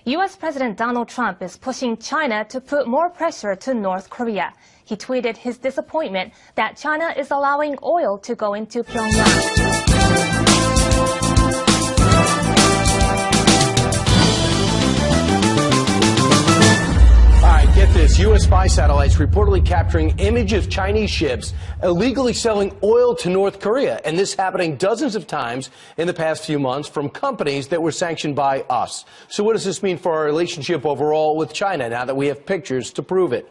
U.S. President Donald Trump is pushing China to put more pressure to North Korea. He tweeted his disappointment that China is allowing oil to go into Pyongyang. Get this, U.S. spy satellites reportedly capturing images of Chinese ships illegally selling oil to North Korea. And this happening dozens of times in the past few months from companies that were sanctioned by us. So what does this mean for our relationship overall with China now that we have pictures to prove it?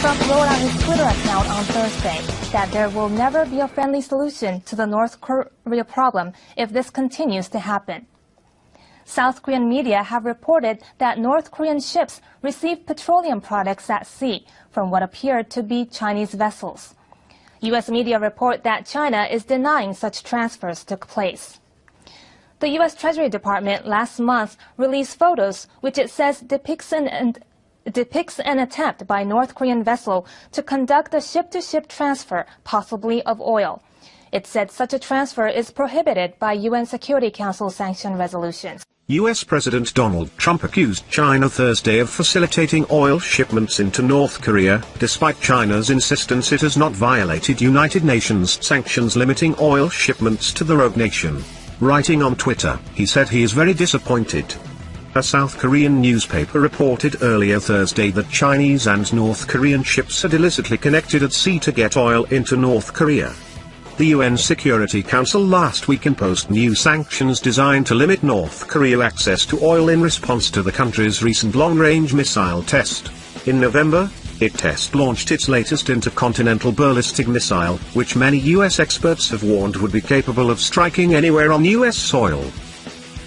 Trump wrote on his Twitter account on Thursday that there will never be a friendly solution to the North Korea problem if this continues to happen. South Korean media have reported that North Korean ships received petroleum products at sea from what appeared to be Chinese vessels. U.S. media report that China is denying such transfers took place. The U.S. Treasury Department last month released photos which it says depicts an attempt by North Korean vessel to conduct a ship-to-ship transfer, possibly of oil. It said such a transfer is prohibited by UN Security Council sanction resolutions. U.S. President Donald Trump accused China Thursday of facilitating oil shipments into North Korea, despite China's insistence it has not violated United Nations sanctions limiting oil shipments to the rogue nation. Writing on Twitter, he said he is very disappointed. A South Korean newspaper reported earlier Thursday that Chinese and North Korean ships had illicitly connected at sea to get oil into North Korea. The UN Security Council last week imposed new sanctions designed to limit North Korea access to oil in response to the country's recent long-range missile test. In November, it test-launched its latest intercontinental ballistic missile, which many US experts have warned would be capable of striking anywhere on US soil.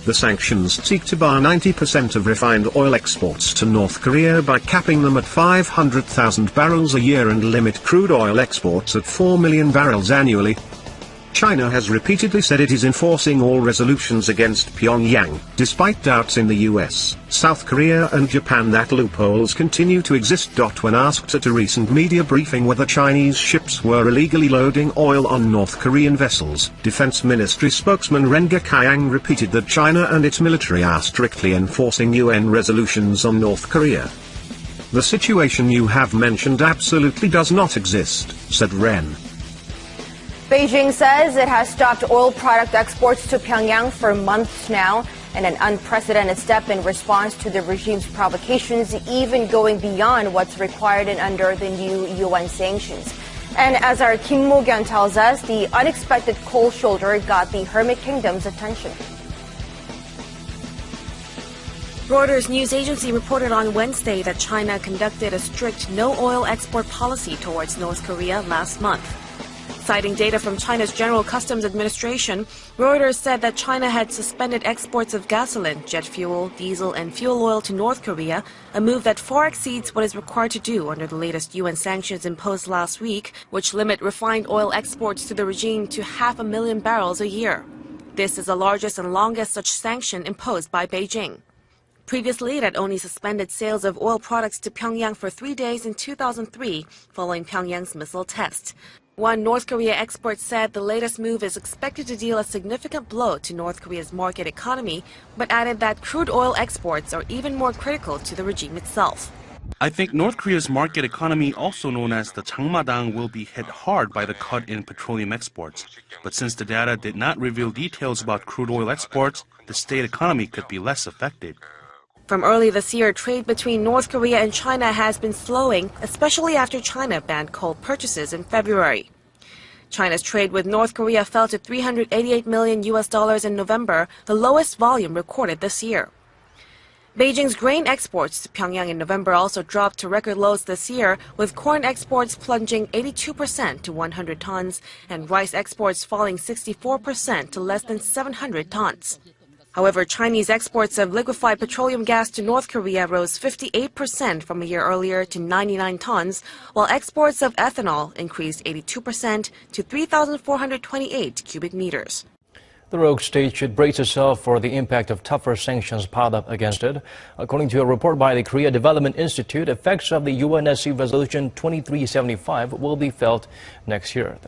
The sanctions seek to bar 90% of refined oil exports to North Korea by capping them at 500,000 barrels a year and limit crude oil exports at 4 million barrels annually. China has repeatedly said it is enforcing all resolutions against Pyongyang, despite doubts in the US, South Korea and Japan that loopholes continue to exist. When asked at a recent media briefing whether Chinese ships were illegally loading oil on North Korean vessels, Defense Ministry spokesman Ren Ge-kyang repeated that China and its military are strictly enforcing UN resolutions on North Korea. The situation you have mentioned absolutely does not exist, said Ren. Beijing says it has stopped oil product exports to Pyongyang for months now, and an unprecedented step in response to the regime's provocations, even going beyond what's required and under the new UN sanctions. And as our Kim Mo-kyun tells us, the unexpected cold shoulder got the Hermit Kingdom's attention. Reuters news agency reported on Wednesday that China conducted a strict no-oil export policy towards North Korea last month. Citing data from China's General Customs Administration, Reuters said that China had suspended exports of gasoline, jet fuel, diesel, and fuel oil to North Korea, a move that far exceeds what is required to do under the latest UN sanctions imposed last week, which limit refined oil exports to the regime to 500,000 barrels a year. This is the largest and longest such sanction imposed by Beijing. Previously, it had only suspended sales of oil products to Pyongyang for 3 days in 2003, following Pyongyang's missile test. One North Korea expert said the latest move is expected to deal a significant blow to North Korea's market economy, but added that crude oil exports are even more critical to the regime itself. I think North Korea's market economy, also known as the Changmadang, will be hit hard by the cut in petroleum exports. But since the data did not reveal details about crude oil exports, the state economy could be less affected. From early this year, trade between North Korea and China has been slowing, especially after China banned coal purchases in February. China's trade with North Korea fell to $388 million in November, the lowest volume recorded this year. Beijing's grain exports to Pyongyang in November also dropped to record lows this year, with corn exports plunging 82% to 100 tons and rice exports falling 64% to less than 700 tons. However, Chinese exports of liquefied petroleum gas to North Korea rose 58% from a year earlier to 99 tons, while exports of ethanol increased 82% to 3,428 cubic meters. The rogue state should brace itself for the impact of tougher sanctions piled up against it. According to a report by the Korea Development Institute, effects of the UNSC Resolution 2375 will be felt next year. The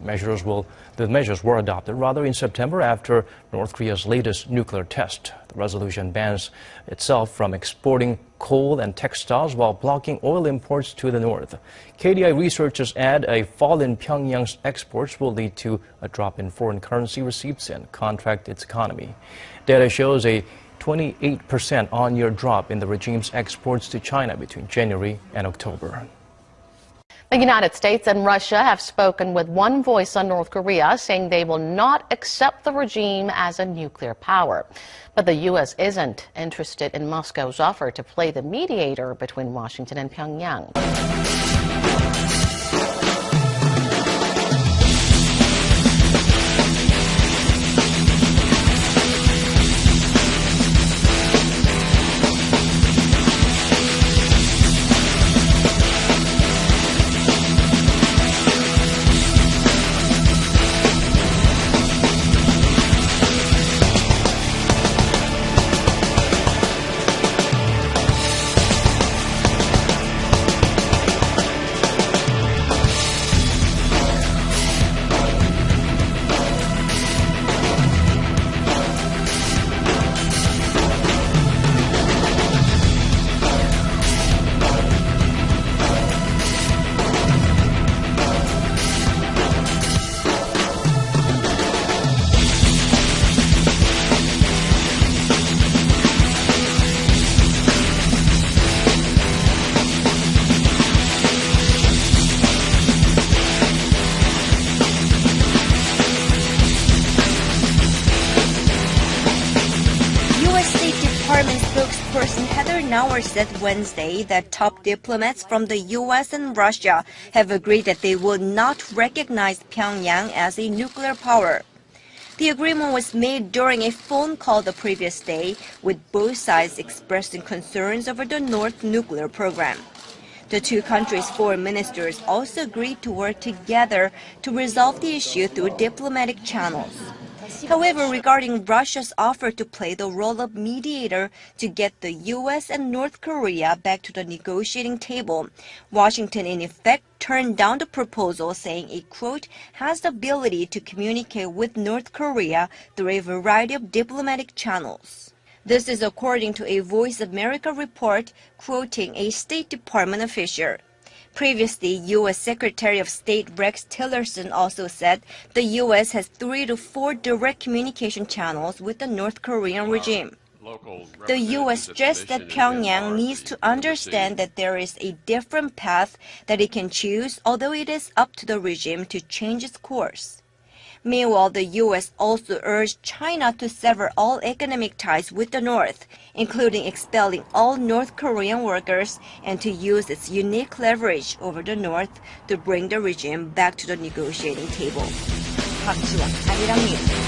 measures were adopted in September after North Korea's latest nuclear test. The resolution bans itself from exporting coal and textiles while blocking oil imports to the north. KDI researchers add a fall in Pyongyang's exports will lead to a drop in foreign currency receipts and contract its economy. Data shows a 28% on-year drop in the regime's exports to China between January and October. The United States and Russia have spoken with one voice on North Korea, saying they will not accept the regime as a nuclear power. But the U.S. isn't interested in Moscow's offer to play the mediator between Washington and Pyongyang. Spokesperson Heather Nauer said Wednesday that top diplomats from the U.S. and Russia have agreed that they will not recognize Pyongyang as a nuclear power. The agreement was made during a phone call the previous day, with both sides expressing concerns over the North nuclear program. The two countries' foreign ministers also agreed to work together to resolve the issue through diplomatic channels. However, regarding Russia's offer to play the role of mediator to get the U.S. and North Korea back to the negotiating table, Washington in effect turned down the proposal, saying it, quote, has the ability to communicate with North Korea through a variety of diplomatic channels. This is according to a Voice of America report quoting a State Department official. Previously, U.S. Secretary of State Rex Tillerson also said the U.S. has 3 to 4 direct communication channels with the North Korean regime. The U.S. stressed that Pyongyang needs to understand that there is a different path that it can choose, although it is up to the regime to change its course. Meanwhile, the U.S. also urged China to sever all economic ties with the North, including expelling all North Korean workers, and to use its unique leverage over the North to bring the regime back to the negotiating table. 박지원, 아리랑 뉴스.